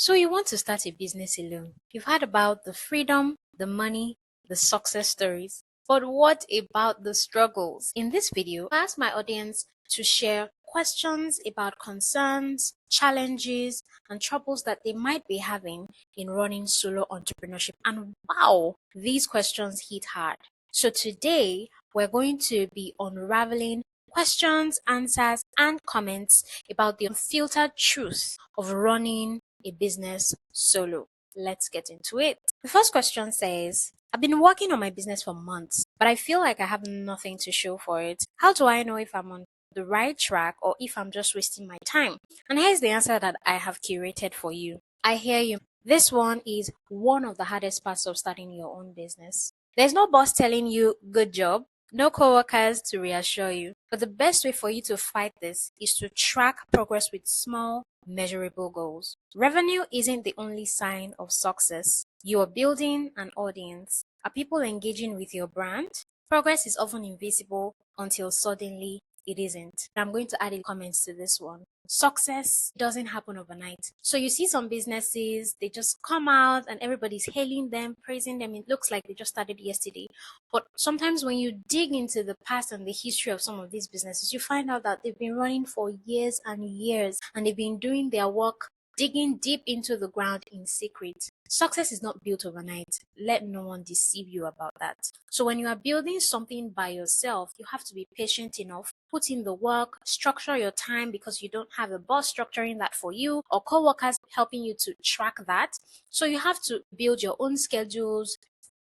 So you want to start a business alone. You've heard about the freedom, the money, the success stories. But what about the struggles? In this video, I asked my audience to share questions about concerns, challenges, and troubles that they might be having in running solo entrepreneurship. And wow, these questions hit hard. So today, we're going to be unraveling questions, answers, and comments about the unfiltered truth of running a business solo. Let's get into it. The first question says, I've been working on my business for months, but I feel like I have nothing to show for it. How do I know if I'm on the right track or if I'm just wasting my time? And here's the answer that I have curated for you. I hear you. This one is one of the hardest parts of starting your own business. There's no boss telling you, good job. No coworkers to reassure you. But the best way for you to fight this is to track progress with small, measurable goals. Revenue isn't the only sign of success. You are building an audience. Are people engaging with your brand? Progress is often invisible until suddenly it isn't. I'm going to add in comments to this one. Success doesn't happen overnight. So you see some businesses, they just come out and everybody's hailing them, praising them. It looks like they just started yesterday. But sometimes when you dig into the past and the history of some of these businesses, you find out that they've been running for years and years and they've been doing their work, digging deep into the ground in secret. Success is not built overnight. Let no one deceive you about that. So when you are building something by yourself, you have to be patient enough, put in the work, structure your time because you don't have a boss structuring that for you or co-workers helping you to track that. So you have to build your own schedules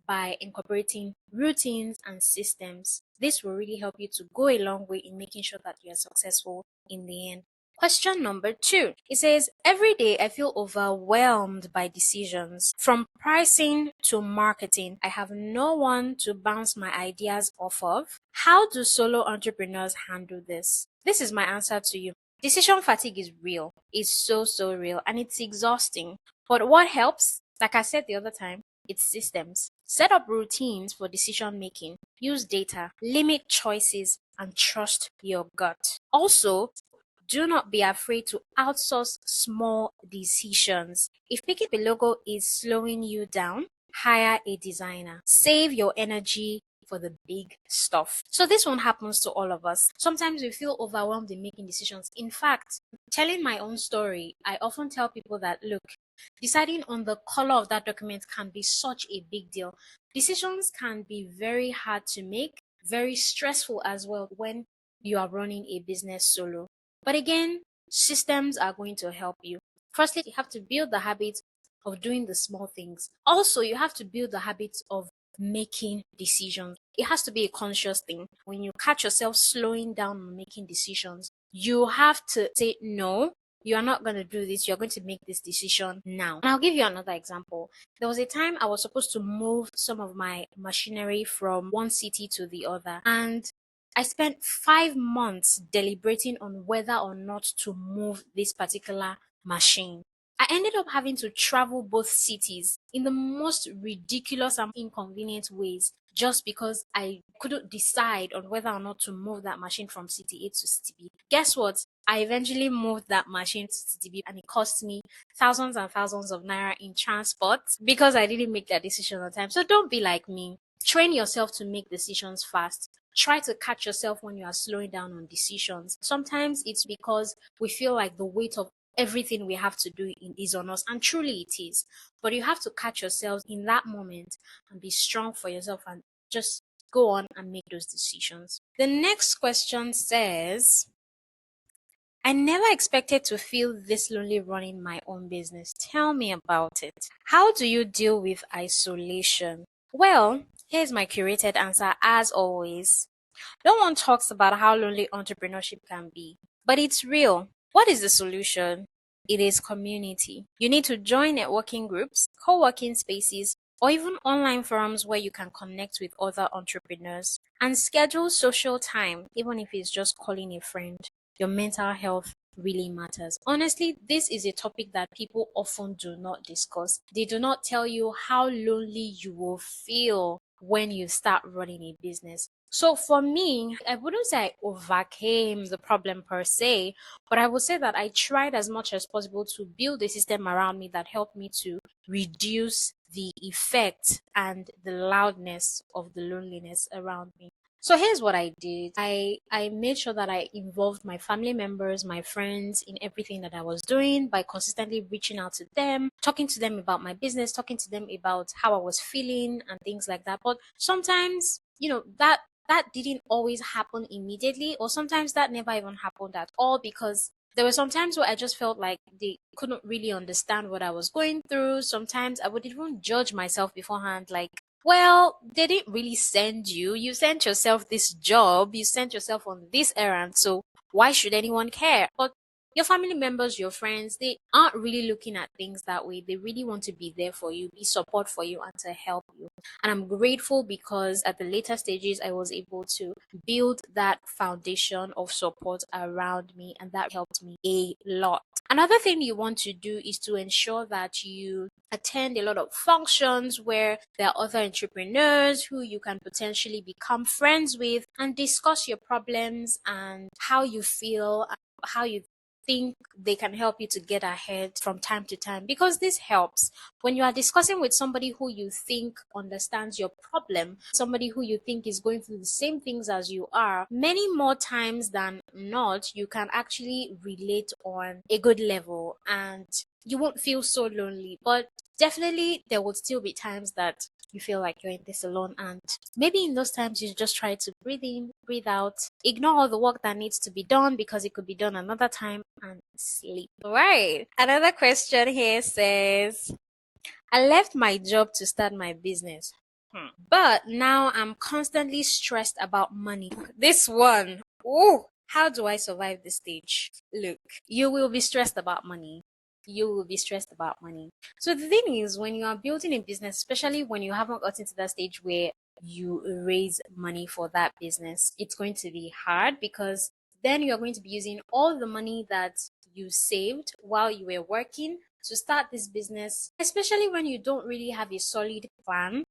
by incorporating routines and systems. This will really help you to go a long way in making sure that you are successful in the end. Question number 2. It says, every day I feel overwhelmed by decisions. From pricing to marketing, I have no one to bounce my ideas off of. How do solo entrepreneurs handle this? This is my answer to you. Decision fatigue is real. It's so real and it's exhausting. But what helps, like I said the other time, it's systems. Set up routines for decision making. Use data. Limit choices and trust your gut. Also, do not be afraid to outsource small decisions. If picking a logo is slowing you down, hire a designer. Save your energy for the big stuff. So this one happens to all of us. Sometimes we feel overwhelmed in making decisions. In fact, telling my own story, I often tell people that, look, deciding on the color of that document can be such a big deal. Decisions can be very hard to make, very stressful as well when you are running a business solo. But again, systems are going to help you. Firstly, you have to build the habit of doing the small things. Also, you have to build the habit of making decisions. It has to be a conscious thing. When you catch yourself slowing down on making decisions, you have to say, no, you are not going to do this. You're going to make this decision now. And I'll give you another example. There was a time I was supposed to move some of my machinery from one city to the other. And I spent 5 months deliberating on whether or not to move this particular machine. I ended up having to travel both cities in the most ridiculous and inconvenient ways just because I couldn't decide on whether or not to move that machine from city A to city B. Guess what? I eventually moved that machine to city B and it cost me thousands and thousands of naira in transport because I didn't make that decision on time. So don't be like me. Train yourself to make decisions fast. Try to catch yourself when you are slowing down on decisions. Sometimes it's because we feel like the weight of everything we have to do is on us, and truly it is. But you have to catch yourself in that moment and be strong for yourself and just go on and make those decisions. The next question says, I never expected to feel this lonely running my own business. Tell me about it. How do you deal with isolation? Well, here's my curated answer as always. No one talks about how lonely entrepreneurship can be, but it's real. What is the solution? It is community. You need to join networking groups, co-working spaces, or even online forums where you can connect with other entrepreneurs and schedule social time, even if it's just calling a friend. Your mental health really matters. Honestly, this is a topic that people often do not discuss. They do not tell you how lonely you will feel when you start running a business. So for me, I wouldn't say I overcame the problem per se, but I would say that I tried as much as possible to build a system around me that helped me to reduce the effect and the loudness of the loneliness around me. So here's what I did. I made sure that I involved my family members, my friends in everything that I was doing by consistently reaching out to them, talking to them about my business, talking to them about how I was feeling and things like that. But sometimes, that didn't always happen immediately, or sometimes that never even happened at all, because there were some times where I just felt like they couldn't really understand what I was going through. Sometimes I would even judge myself beforehand, like, well, they didn't really send you. You sent yourself this job, you sent yourself on this errand, so why should anyone care? But your family members, your friends, they aren't really looking at things that way. They really want to be there for you, be support for you, and to help you. And I'm grateful because at the later stages, I was able to build that foundation of support around me, and that helped me a lot. Another thing you want to do is to ensure that you attend a lot of functions where there are other entrepreneurs who you can potentially become friends with and discuss your problems and how you feel, and how you think they can help you to get ahead from time to time, because this helps when you are discussing with somebody who you think understands your problem, somebody who you think is going through the same things as you are. Many more times than not, you can actually relate on a good level and you won't feel so lonely. But definitely, there will still be times that you feel like you're in this alone, and maybe in those times you just try to breathe in, breathe out, ignore all the work that needs to be done because it could be done another time, and sleep. All right. Another question here says, I left my job to start my business. But now I'm constantly stressed about money. This one, oh, how do I survive this stage? Look, you will be stressed about money. You will be stressed about money. So the thing is, when you are building a business, especially when you haven't gotten to that stage where you raise money for that business, it's going to be hard, because then you're going to be using all the money that you saved while you were working to start this business, especially when you don't really have a solid plan.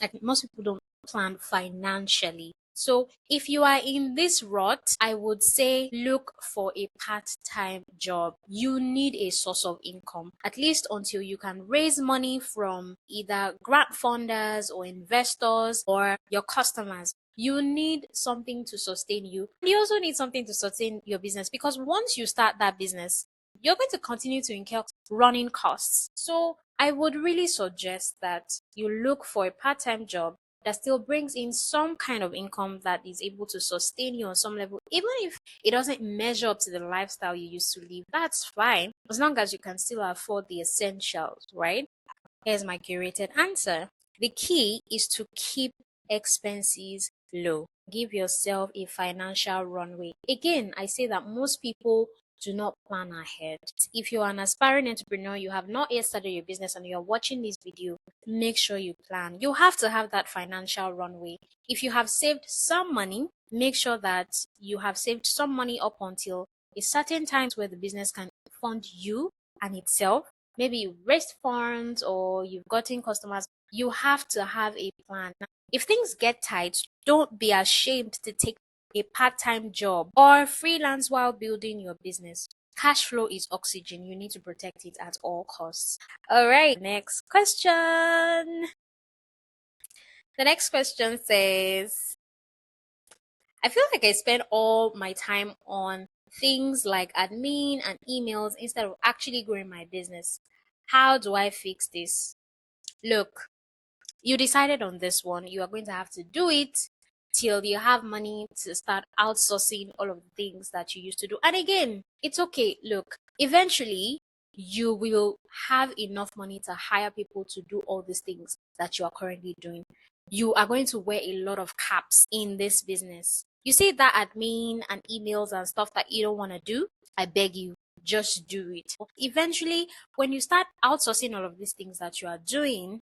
Like, most people don't plan financially. So if you are in this rut, I would say look for a part-time job. You need a source of income, at least until you can raise money from either grant funders or investors or your customers. You need something to sustain you. And you also need something to sustain your business, because once you start that business, you're going to continue to incur running costs. So I would really suggest that you look for a part-time job that still brings in some kind of income that is able to sustain you on some level. Even if it doesn't measure up to the lifestyle you used to live, that's fine, as long as you can still afford the essentials, right? Here's my curated answer. The key is to keep expenses low. Give yourself a financial runway. Again, I say that most people do not plan ahead. If you're an aspiring entrepreneur, you have not yet started your business, and you're watching this video, make sure you plan. You have to have that financial runway. If you have saved some money, make sure that you have saved some money up until a certain times where the business can fund you and itself. Maybe you've raised funds or you've gotten customers. You have to have a plan. If things get tight, don't be ashamed to take a part-time job or freelance while building your business. Cash flow is oxygen. You need to protect it at all costs. All right, next question. The next question says, I feel like I spend all my time on things like admin and emails instead of actually growing my business. How do I fix this? Look, you decided on this one. You are going to have to do it till you have money to start outsourcing all of the things that you used to do. And again, it's okay. Look, eventually you will have enough money to hire people to do all these things that you are currently doing. You are going to wear a lot of caps in this business. You see that admin and emails and stuff that you don't want to do? I beg you, just do it. Eventually, when you start outsourcing all of these things that you are doing,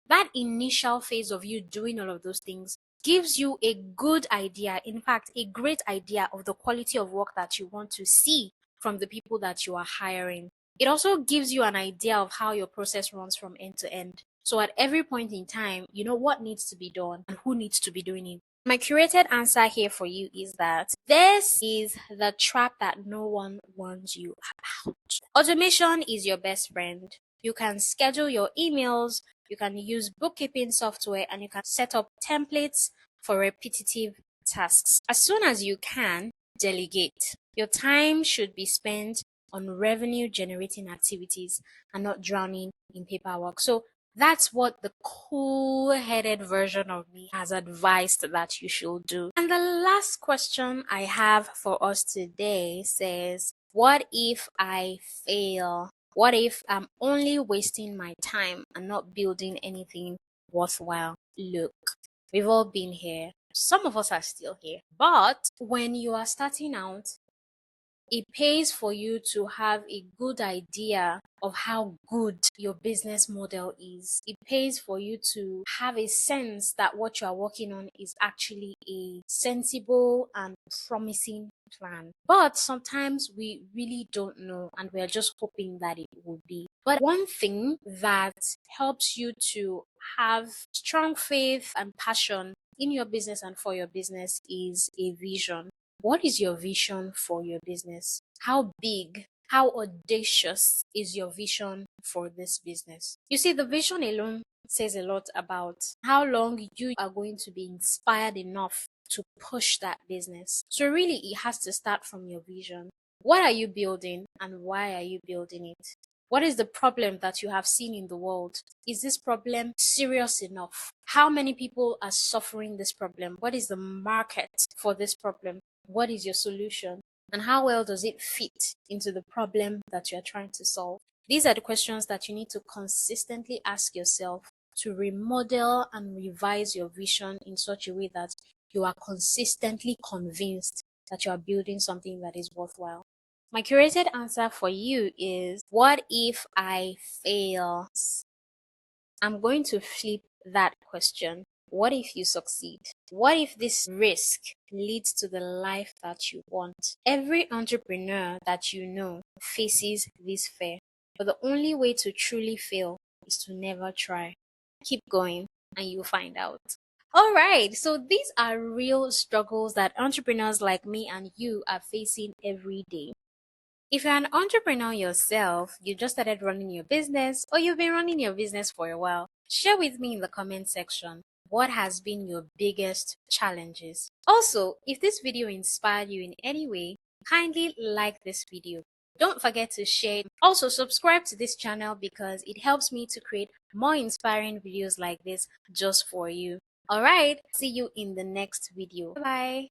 that initial phase of you doing all of those things gives you a good idea, in fact, a great idea of the quality of work that you want to see from the people that you are hiring. It also gives you an idea of how your process runs from end to end. So at every point in time, you know what needs to be done and who needs to be doing it. My curated answer here for you is that this is the trap that no one warns you about. Automation is your best friend. You can schedule your emails, you can use bookkeeping software, and you can set up templates for repetitive tasks. As soon as you can, delegate. Your time should be spent on revenue generating activities and not drowning in paperwork. So that's what the cool headed version of me has advised that you should do. And the last question I have for us today says, what if I fail? What if I'm only wasting my time and not building anything worthwhile? Look, we've all been here. Some of us are still here. But when you are starting out, it pays for you to have a good idea of how good your business model is. It pays for you to have a sense that what you are working on is actually a sensible and promising plan. But sometimes we really don't know and we're just hoping that it will be. But one thing that helps you to have strong faith and passion in your business and for your business is a vision. What is your vision for your business? How big, how audacious is your vision for this business? You see, the vision alone says a lot about how long you are going to be inspired enough to push that business. So really, it has to start from your vision. What are you building and why are you building it? What is the problem that you have seen in the world? Is this problem serious enough? How many people are suffering this problem? What is the market for this problem? What is your solution? And how well does it fit into the problem that you're trying to solve? These are the questions that you need to consistently ask yourself to remodel and revise your vision in such a way that you are consistently convinced that you are building something that is worthwhile. My curated answer for you is, what if I fail? I'm going to flip that question. What if you succeed? What if this risk leads to the life that you want? Every entrepreneur that you know faces this fear, but the only way to truly fail is to never try. Keep going and you'll find out. All right, so these are real struggles that entrepreneurs like me and you are facing every day. If you're an entrepreneur yourself, you just started running your business, or you've been running your business for a while, share with me in the comment section what has been your biggest challenges. Also, if this video inspired you in any way, kindly like this video. Don't forget to share it. Also, subscribe to this channel because it helps me to create more inspiring videos like this just for you. Alright, see you in the next video. Bye.